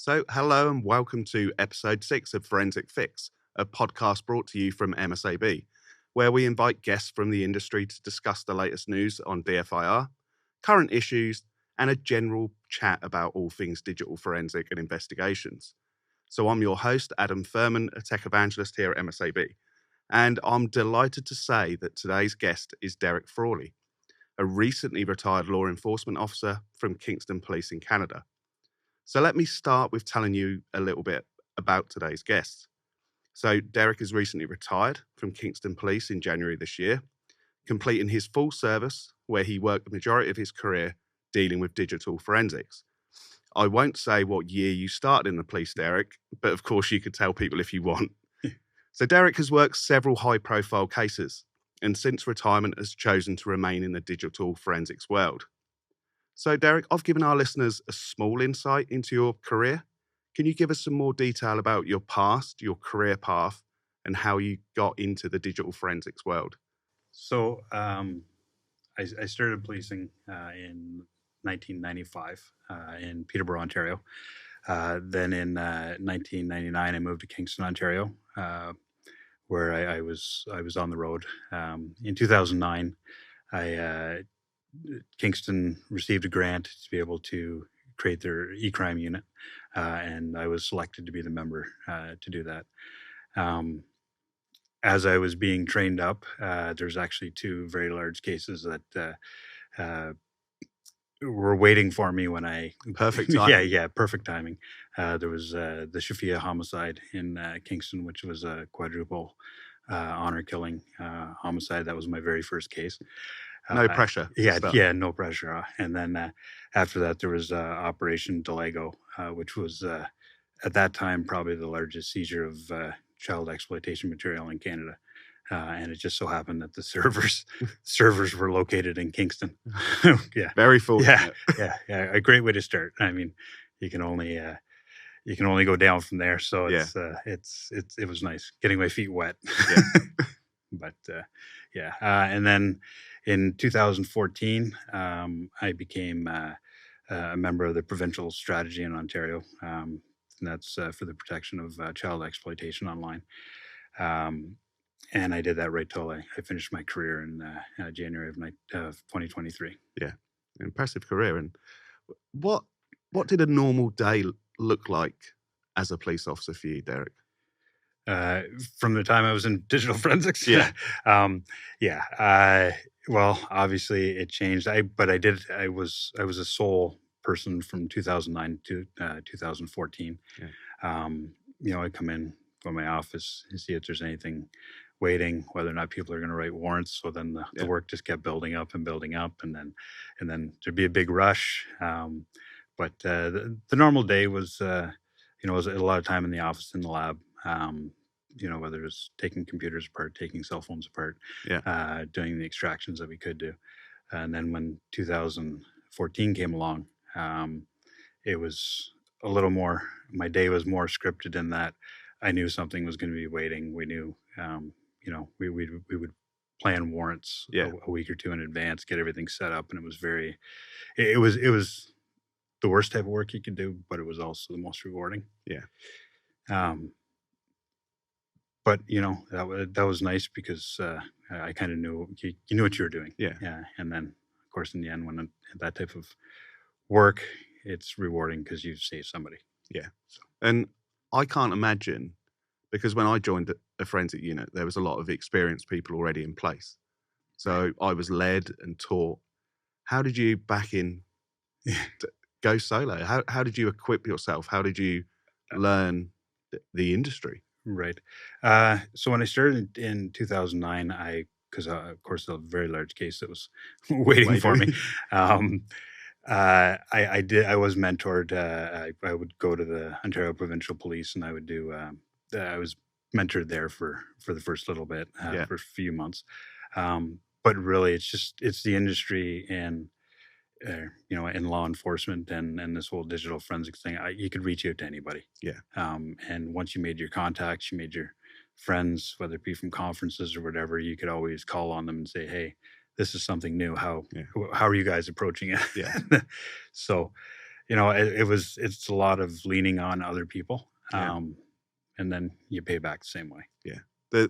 So, hello and welcome to episode 6 of Forensic Fix, a podcast brought to you from MSAB, where we invite guests from the industry to discuss the latest news on DFIR, current issues, and a general chat about all things digital forensic and investigations. So, I'm your host, Adam Firman, a tech evangelist here at MSAB, and I'm delighted to say that today's guest is Derek Frawley, a recently retired law enforcement officer from Kingston Police in Canada. So let me start with telling you a little bit about today's guest. So Derek has recently retired from Kingston Police in January this year, completing his full service where he worked the majority of his career dealing with digital forensics. I won't say what year you started in the police, Derek, but of course you could tell people if you want. So Derek has worked several high-profile cases and since retirement has chosen to remain in the digital forensics world. So, Derek, I've given our listeners a small insight into your career. Can you give us some more detail about your past, your career path, and how you got into the digital forensics world? So I started policing in 1995 in Peterborough, Ontario. Then in 1999, I moved to Kingston, Ontario, where I was on the road. In 2009, Kingston received a grant to be able to create their e-crime unit, and I was selected to be the member to do that. As I was being trained up, there's actually two very large cases that were waiting for me when I... Perfect timing. Yeah, perfect timing. There was the Shafia homicide in Kingston, which was a quadruple honor killing homicide. That was my very first case. No pressure. Yeah, no pressure. And then after that, there was Operation Delago, which was at that time probably the largest seizure of child exploitation material in Canada. And it just so happened that the servers were located in Kingston. Yeah, very fortunate. Yeah. A great way to start. I mean, you can only go down from there. So it was nice getting my feet wet. Yeah. But and then in 2014, I became a member of the provincial strategy in Ontario, and that's for the protection of child exploitation online. And I did that right till I finished my career in January of 2023. Yeah, impressive career. And what did a normal day look like as a police officer for you, Derek? From the time I was in digital forensics. Yeah. Well, obviously it changed. I was a sole person from 2009 to 2014. Yeah. I come in from my office and see if there's anything waiting, whether or not people are going to write warrants. So then the work just kept building up, and then there'd be a big rush. But the normal day was, was a lot of time in the office, in the lab. Whether it's taking computers apart, taking cell phones apart, doing the extractions that we could do. And then when 2014 came along, it was a little more, my day was more scripted in that I knew something was going to be waiting. We knew, we would plan warrants a week or two in advance, get everything set up. And it was it was the worst type of work you could do, but it was also the most rewarding. Yeah. But that was nice because I kind of knew you knew what you were doing. Yeah. And then of course in the end, when that type of work, it's rewarding because you've saved somebody. Yeah. And I can't imagine, because when I joined a forensic unit, there was a lot of experienced people already in place. So I was led and taught. How did you go solo? How did you equip yourself? How did you learn the industry? Right. So when I started in 2009, because of course a very large case that was waiting for me. I was mentored. I would go to the Ontario Provincial Police, and I would do. I was mentored there for the first little bit, for a few months. But really, it's the industry and in law enforcement and this whole digital forensics thing. You could reach out to anybody. Yeah. And once you made your contacts, you made your friends, whether it be from conferences or whatever, you could always call on them and say, hey, this is something new. How are you guys approaching it? Yeah. So it's a lot of leaning on other people. Yeah. And then you pay back the same way. Yeah.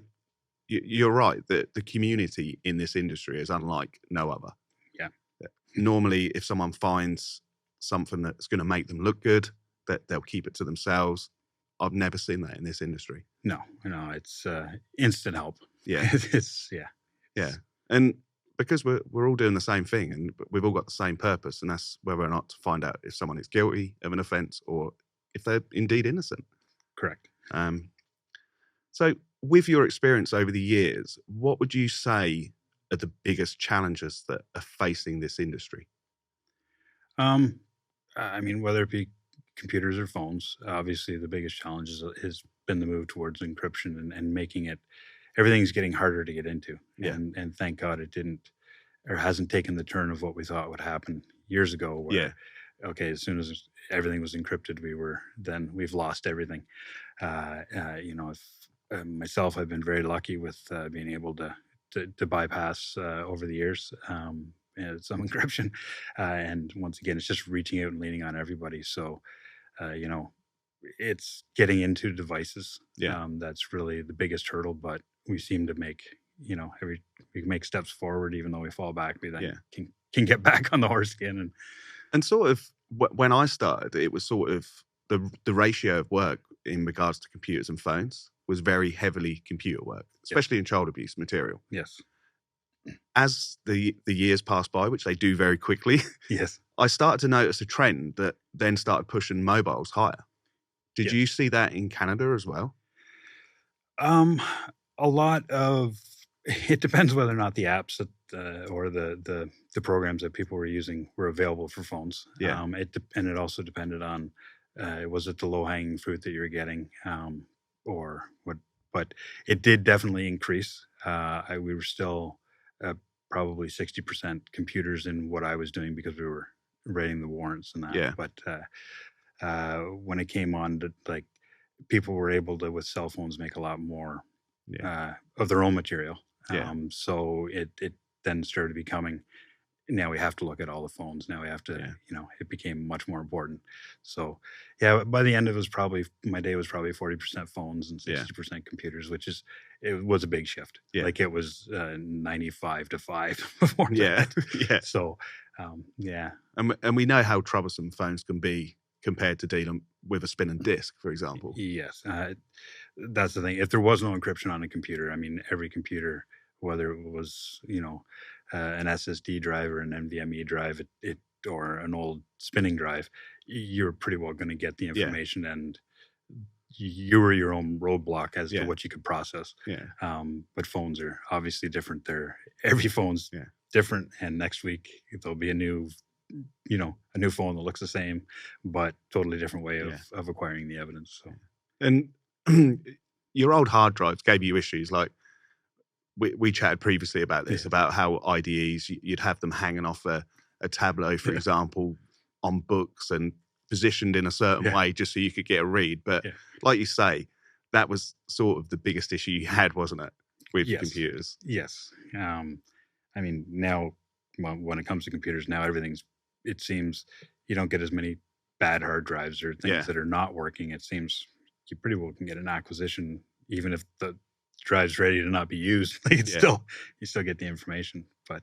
You're right. The community in this industry is unlike no other. Yeah. Normally, if someone finds something that's going to make them look good, that they'll keep it to themselves. I've never seen that in this industry. No, it's instant help. Yeah. Yeah. And because we're all doing the same thing and we've all got the same purpose, and that's whether or not to find out if someone is guilty of an offence or if they're indeed innocent. Correct. So with your experience over the years, what would you say are the biggest challenges that are facing this industry? Whether it be computers or phones, obviously the biggest challenge has been the move towards encryption and making it, everything's getting harder to get into. Yeah. And thank God it didn't, or hasn't taken the turn of what we thought would happen years ago, where, okay, as soon as everything was encrypted, we've lost everything. Myself, I've been very lucky with being able to bypass over the years some encryption. And once again, it's just reaching out and leaning on everybody. So, it's getting into devices. Yeah. That's really the biggest hurdle, but we seem to make, we make steps forward, even though we fall back, we then can get back on the horse again. And sort of when I started, it was sort of the ratio of work in regards to computers and phones was very heavily computer work, especially in child abuse material. Yes. As the years passed by, which they do very quickly, yes, I started to notice a trend that then started pushing mobiles higher. Did you see that in Canada as well? A lot of it depends whether or not the apps that or the programs that people were using were available for phones. Yeah. It also depended on was it the low hanging fruit that you were getting or what? But it did definitely increase. We were still probably 60% computers in what I was doing because we were writing the warrants and that. Yeah. But when it came on to, like, people were able to, with cell phones, make a lot more of their own material. So it then started becoming, now we have to look at all the phones. Now we have to, it became much more important. So by the end it was probably, my day was probably 40% phones and 60% computers, it was a big shift. Yeah. Like it was 95 to 5 before that. Yeah. So, And we know how troublesome phones can be compared to dealing with a spinning disk, for example. Yes. That's the thing. If there was no encryption on a computer, every computer, whether it was, an SSD drive or an NVMe drive, or an old spinning drive, you're pretty well going to get the information, and you were your own roadblock as to what you could process. But phones are obviously different. Every phone's different, and next week there'll be a new phone that looks the same, but totally different way of acquiring the evidence. So, and your old hard drives gave you issues. Like we chatted previously about this, about how IDEs, you'd have them hanging off a tableau, for example, on books and positioned in a certain way just so you could get a read. But like you say, that was sort of the biggest issue you had, wasn't it, with computers? Yes. Now when it comes to computers, now it seems you don't get as many bad hard drives or things that are not working. It seems you pretty well can get an acquisition, even if the drive's ready to not be used. You still get the information. But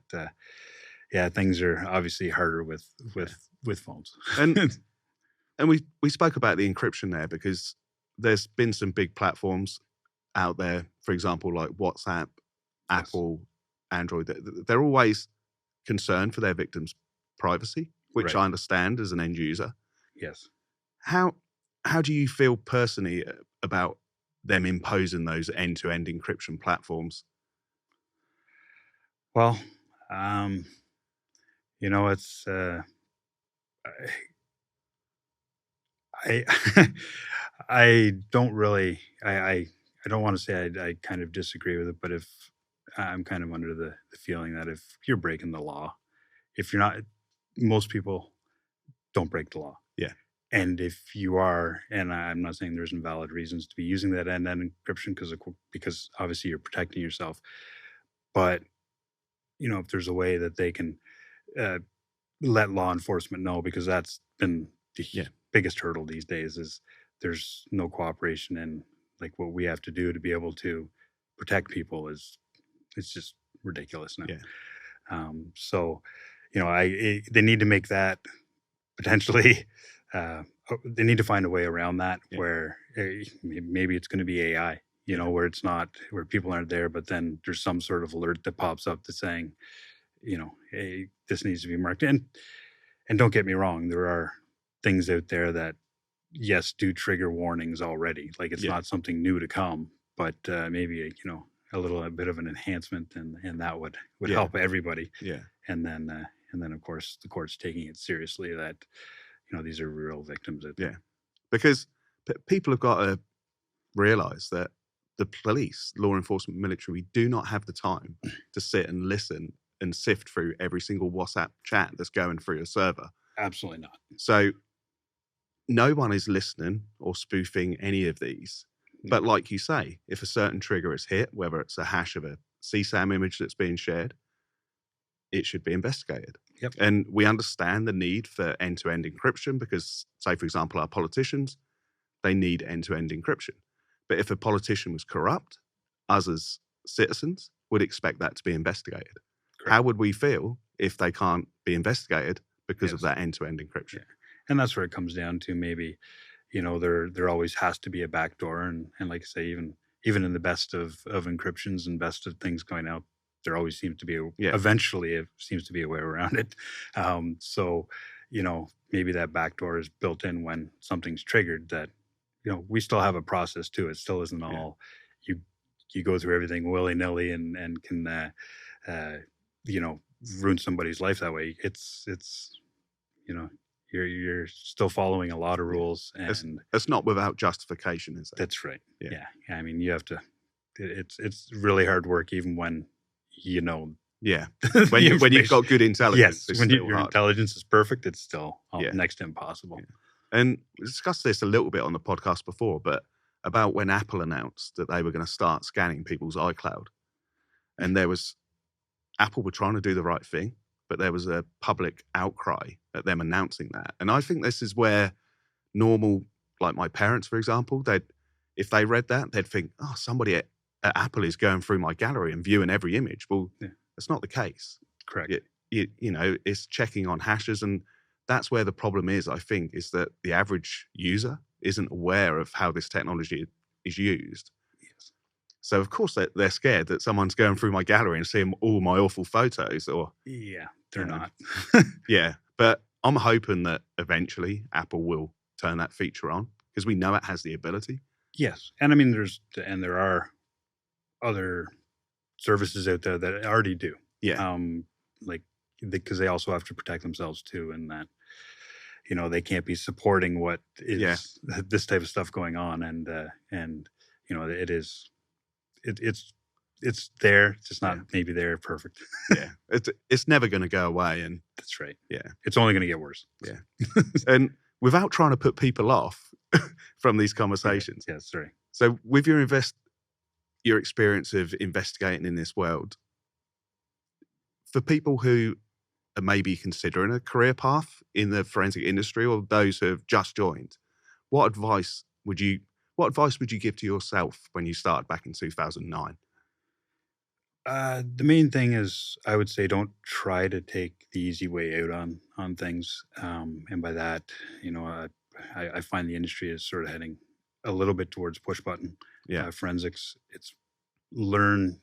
things are obviously harder with phones. And we spoke about the encryption there because there's been some big platforms out there, for example, like WhatsApp, Apple, Android. They're always concerned for their victims' privacy, which I understand as an end user. Yes. How do you feel personally about them imposing those end-to-end encryption platforms? Well, it's I don't really, I don't want to say I kind of disagree with it, but if I'm kind of under the feeling that if you're breaking the law, if you're not, most people don't break the law. Yeah. And if you are, and I'm not saying there's invalid reasons to be using that end-to-end encryption because obviously you're protecting yourself, but if there's a way that they can let law enforcement know, because that's been biggest hurdle these days is there's no cooperation, and like what we have to do to be able to protect people it's just ridiculous now. So they need to make that potentially they need to find a way around that where maybe it's going to be AI, where it's not, where people aren't there, but then there's some sort of alert that pops up that's saying, hey, this needs to be marked. And don't get me wrong, there are things out there that, yes, do trigger warnings already. Like it's not something new to come, but maybe, a little bit of an enhancement, and that would help everybody. Yeah. And then of course the court's taking it seriously that, these are real victims out there. Yeah. Because people have got to realize that the police, law enforcement, military, we do not have the time to sit and listen and sift through every single WhatsApp chat that's going through a server. Absolutely not. So no one is listening or spoofing any of these. But like you say, if a certain trigger is hit, whether it's a hash of a CSAM image that's being shared, it should be investigated. Yep. And we understand the need for end-to-end encryption because, say, for example, our politicians, they need end-to-end encryption. But if a politician was corrupt, us as citizens would expect that to be investigated. Correct. How would we feel if they can't be investigated because of that end-to-end encryption? Yeah. And that's where it comes down to maybe, there always has to be a backdoor. And like I say, even in the best of encryptions and best of things going out, there always seems to be eventually it seems to be a way around it. So, maybe that backdoor is built in when something's triggered that, we still have a process to it. It still isn't all you go through everything willy-nilly and can, ruin somebody's life that way. It's you're still following a lot of rules, and it's not without justification, is it? That's right. Yeah. I mean, you have to. It's really hard work, even when when you've got good intelligence. Yes, when your intelligence is perfect, it's still next to impossible. Yeah. And we discussed this a little bit on the podcast before, but about when Apple announced that they were going to start scanning people's iCloud, and Apple were trying to do the right thing, but there was a public outcry at them announcing that. And I think this is where normal, like my parents, for example, if they read that, they'd think, oh, somebody at Apple is going through my gallery and viewing every image. Well, that's not the case. Correct. It's checking on hashes. And that's where the problem is, I think, is that the average user isn't aware of how this technology is used. Yes. So, of course, they're scared that someone's going through my gallery and seeing all my awful photos. Or they're not. Yeah. But I'm hoping that eventually Apple will turn that feature on because we know it has the ability. Yes. And I mean, there are other services out there that already do. Yeah. Because they also have to protect themselves too, and that, they can't be supporting what is this type of stuff going on. And it's there. It's just not maybe there perfect. Yeah. It's never going to go away. And that's right. Yeah. It's only going to get worse. Yeah. And without trying to put people off from these conversations. Yeah, that's right. So with your experience of investigating in this world, for people who are maybe considering a career path in the forensic industry or those who have just joined, what advice would you give to yourself when you started back in 2009? The main thing is, I would say, don't try to take the easy way out on things. And by that, I find the industry is sort of heading a little bit towards push button. Forensics. It's learn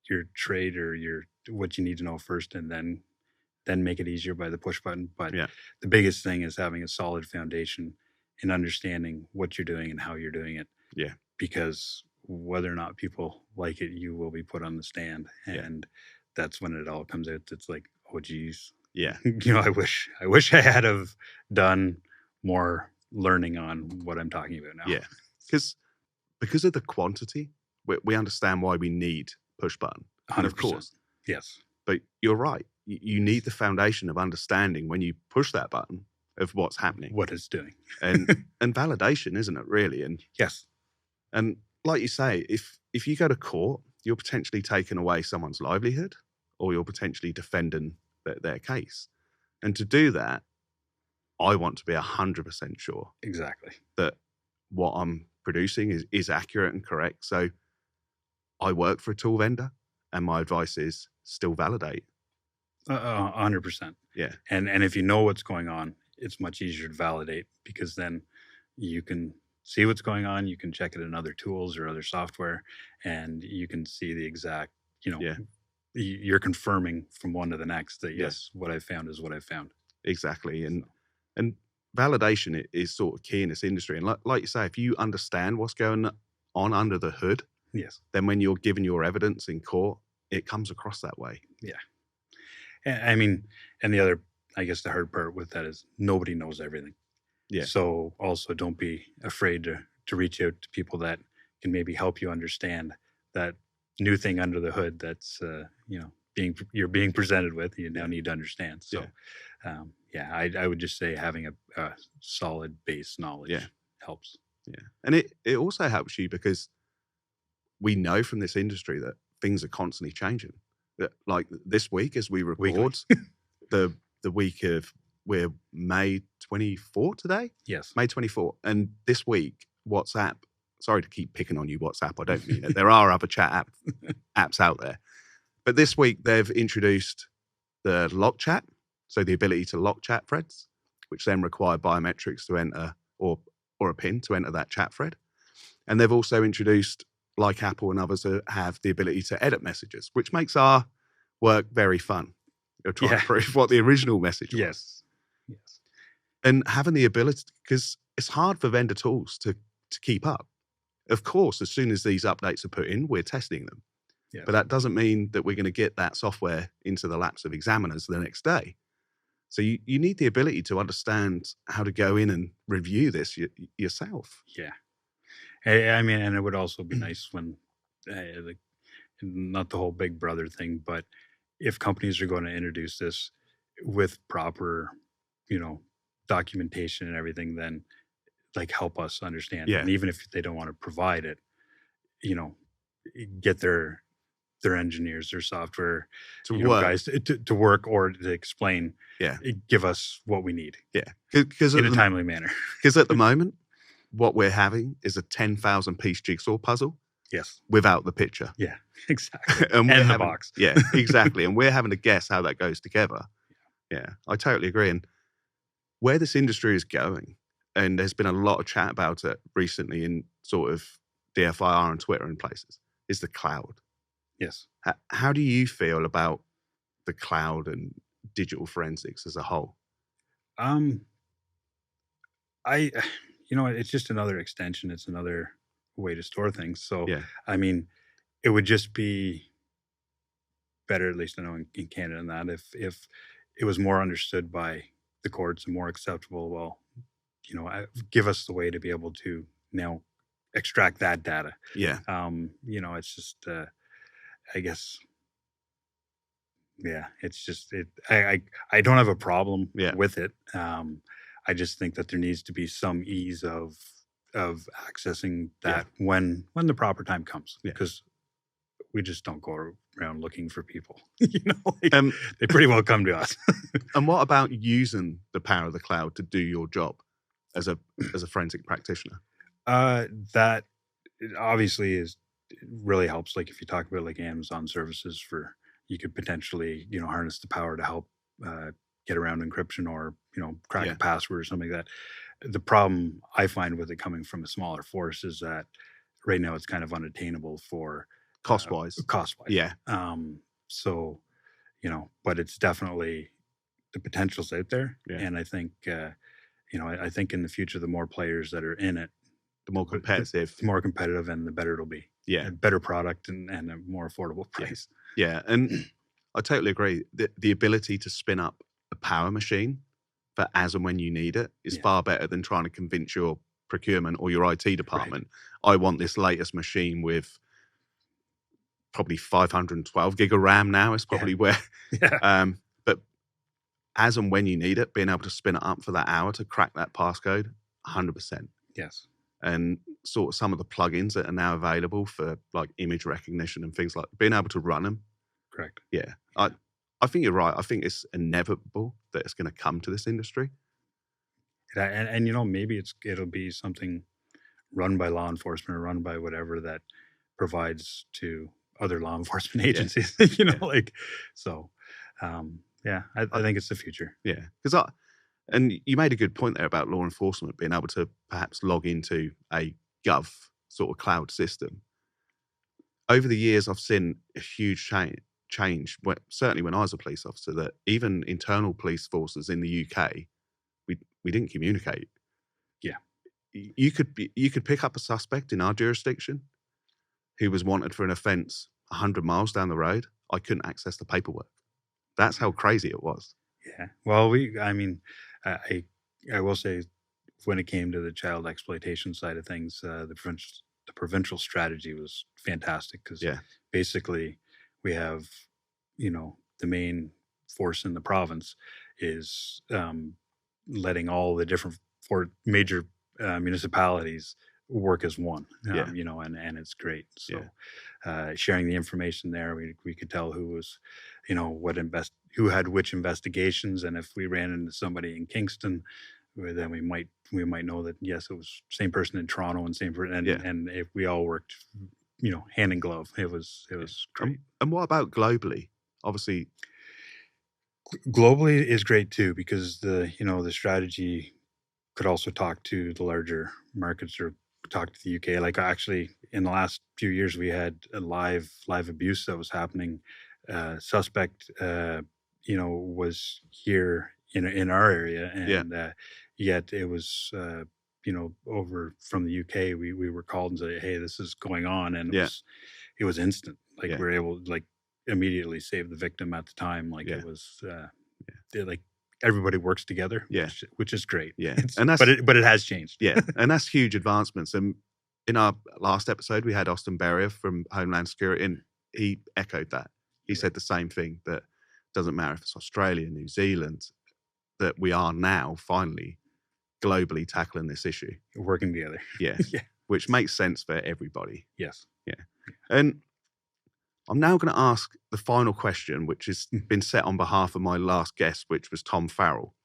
your trade or what you need to know first, and then make it easier by the push button. But the biggest thing is having a solid foundation and understanding what you're doing and how you're doing it. Yeah. Because whether or not people like it, you will be put on the stand, and that's when it all comes out. It's like, oh, geez. Yeah. I wish I had have done more learning on what I'm talking about now. Yeah. Because of the quantity, we understand why we need push button. 100%. And of course. Yes. But you're right. You need the foundation of understanding when you push that button of what's happening. What it's doing. and validation, isn't it, really? And yes. And like you say, if you go to court, you're potentially taking away someone's livelihood, or you're potentially defending their case. And to do that, I want to be 100% sure Exactly. that what I'm producing is accurate and correct. So I work for a tool vendor, and my advice is still validate. 100%. Yeah. And if you know what's going on, it's much easier to validate, because then you can see what's going on. You can check it in other tools or other software, and you can see the exact, Yeah. You're confirming from one to the next that, Yeah. yes, what I found is what I found. Exactly. And validation is sort of key in this industry. And like you say, if you understand what's going on under the hood, Yes. then when you're giving your evidence in court, it comes across that way. Yeah. I mean, and the other, I guess the hard part with that is nobody knows everything. Yeah. So also don't be afraid to reach out to people that can maybe help you understand that new thing under the hood that's, you're being presented with, you now need to understand. So, I would just say having a solid base knowledge helps. Yeah. And it also helps you because we know from this industry that things are constantly changing. That, like this week, as we record, the week of, we're May 24 today? Yes. May 24. And this week, WhatsApp, sorry to keep picking on you, WhatsApp, I don't mean it. There are other chat apps out there. But this week, they've introduced the lock chat, so the ability to lock chat threads, which then require biometrics to enter, or a PIN to enter that chat thread. And they've also introduced, like Apple and others, have the ability to edit messages, which makes our work very fun. You're trying to prove what the original message was. Yes. And having the ability, because it's hard for vendor tools to keep up. Of course, as soon as these updates are put in, we're testing them. Yes. But that doesn't mean that we're going to get that software into the laps of examiners the next day. So you need the ability to understand how to go in and review this yourself. Yeah. I mean, and it would also be nice when, not the whole Big Brother thing, but if companies are going to introduce this with proper, documentation and everything, then like help us understand. Yeah. And even if they don't want to provide it, get their engineers, their software to work. Guys to work or to explain. Yeah. Give us what we need. Yeah. Because in a timely manner. Because at the moment, what we're having is a 10,000 piece jigsaw puzzle. Yes. Without the picture. Yeah, exactly. and the box. Yeah, exactly. And we're having to guess how that goes together. Yeah, I totally agree. And where this industry is going, and there's been a lot of chat about it recently in sort of DFIR and Twitter and places, is the cloud. Yes. How do you feel about the cloud and digital forensics as a whole? It's just another extension. It's another way to store things. So, yeah. I mean, it would just be better, at least I know in Canada, and that if it was more understood by the courts and more acceptable, well, give us the way to be able to now extract that data. Yeah. It's just, I guess, yeah, it's just, I don't have a problem with it. I just think that there needs to be some ease of accessing that when the proper time comes, because we just don't go around looking for people. They pretty well come to us. And what about using the power of the cloud to do your job as a forensic practitioner? That obviously really helps. Like if you talk about like Amazon services, you could potentially harness the power to help get around encryption or crack a password or something like that. The problem I find with it coming from a smaller force is that right now it's kind of unattainable for cost-wise. Yeah. So, but it's definitely, the potential's out there. Yeah. And I think, I think in the future, the more players that are in it, the more competitive. The more competitive and the better it'll be. Yeah. A better product and a more affordable price. Yeah. And I totally agree. The ability to spin up a power machine for as and when you need it is far better than trying to convince your procurement or your IT department, I want this latest machine with probably 512 gig of RAM now is probably where. Yeah. But as and when you need it, being able to spin it up for that hour to crack that passcode, 100%. Yes. And sort of some of the plugins that are now available for like image recognition and things like being able to run them. Correct. Yeah. I think you're right. I think it's inevitable that it's going to come to this industry. And maybe it'll be something run by law enforcement or run by whatever that provides to other law enforcement Yeah. agencies. Yeah. Like so. Yeah, I think it's the future. Yeah, because and you made a good point there about law enforcement being able to perhaps log into a gov sort of cloud system. Over the years, I've seen a huge change. Certainly, when I was a police officer, that even internal police forces in the UK, we didn't communicate. Yeah. You could pick up a suspect in our jurisdiction who was wanted for an offence 100 miles down the road. I couldn't access the paperwork. That's how crazy it was. Yeah. Well, I will say, when it came to the child exploitation side of things, the provincial strategy was fantastic because Yeah. basically we have, the main force in the province is letting all the different four major municipalities work as one, Yeah. and it's great. So sharing the information there, we could tell who was, who had which investigations, and if we ran into somebody in Kingston, then we might know that yes, it was same person in Toronto and same person, and if we all worked, hand in glove, it was great. And what about globally? Obviously, globally is great too, because the strategy could also talk to the larger markets or talk to the UK. Like actually, in the last few years, we had a live abuse that was happening. Suspect, was here in our area, and yet it was, over from the UK. We were called and said, "Hey, this is going on," and it was instant. Like we were able to immediately save the victim at the time. Like it was, like everybody works together, which is great. Yeah, but it has changed. Yeah, and that's huge advancements. And in our last episode, we had Austin Berrier from Homeland Security, and he echoed that. He said the same thing, that doesn't matter if it's Australia, New Zealand, that we are now finally globally tackling this issue, working together. Yeah, which makes sense for everybody. Yes. Yeah, and I'm now going to ask the final question, which has been set on behalf of my last guest, which was Tom Farrell,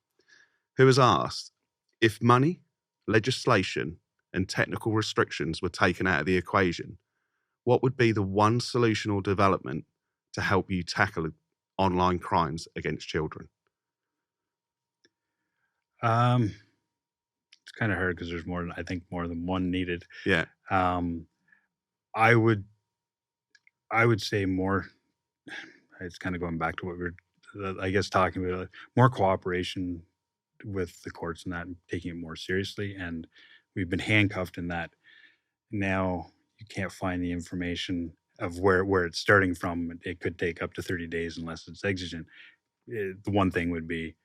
who has asked, if money, legislation, and technical restrictions were taken out of the equation, what would be the one solution or development to help you tackle online crimes against children? It's kind of hard because there's more than one needed. Yeah. I would say more. It's kind of going back to what we were, I guess, talking about, more cooperation with the courts and that, and taking it more seriously. And we've been handcuffed in that. Now you can't find the information of where it's starting from. It could take up to 30 days unless it's exigent. The one thing would be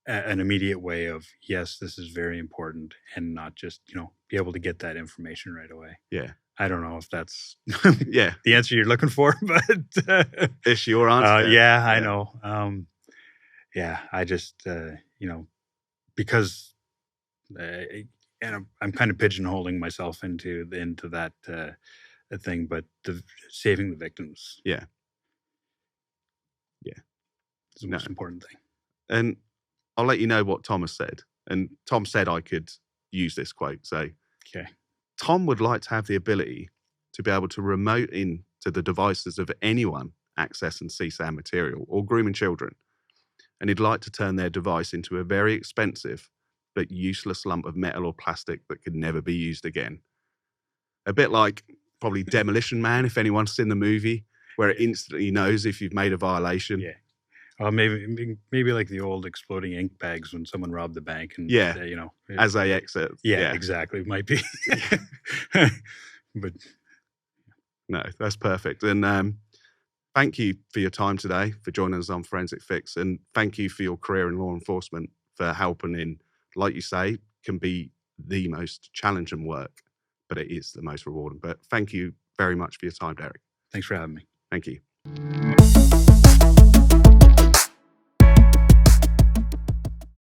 an immediate way of, yes, this is very important, and not just, be able to get that information right away. Yeah. I don't know if that's the answer you're looking for, but it's your answer. I know. I just, because, and I'm kind of pigeonholing myself into that thing, but saving the victims. Yeah. It's the most important thing. And I'll let you know what Tom has said. And Tom said I could use this quote. So, okay. Tom would like to have the ability to be able to remote into the devices of anyone access and CSAM material or grooming children. And he'd like to turn their device into a very expensive but useless lump of metal or plastic that could never be used again. A bit like probably Demolition Man, if anyone's seen the movie, where it instantly knows if you've made a violation. Yeah. Well, maybe like the old exploding ink bags when someone robbed the bank, and as they exit. Yeah, exactly. It might be, but no, that's perfect. And thank you for your time today, for joining us on Forensic Fix, and thank you for your career in law enforcement, for helping in, like you say, can be the most challenging work, but it is the most rewarding. But thank you very much for your time, Derek. Thanks for having me. Thank you.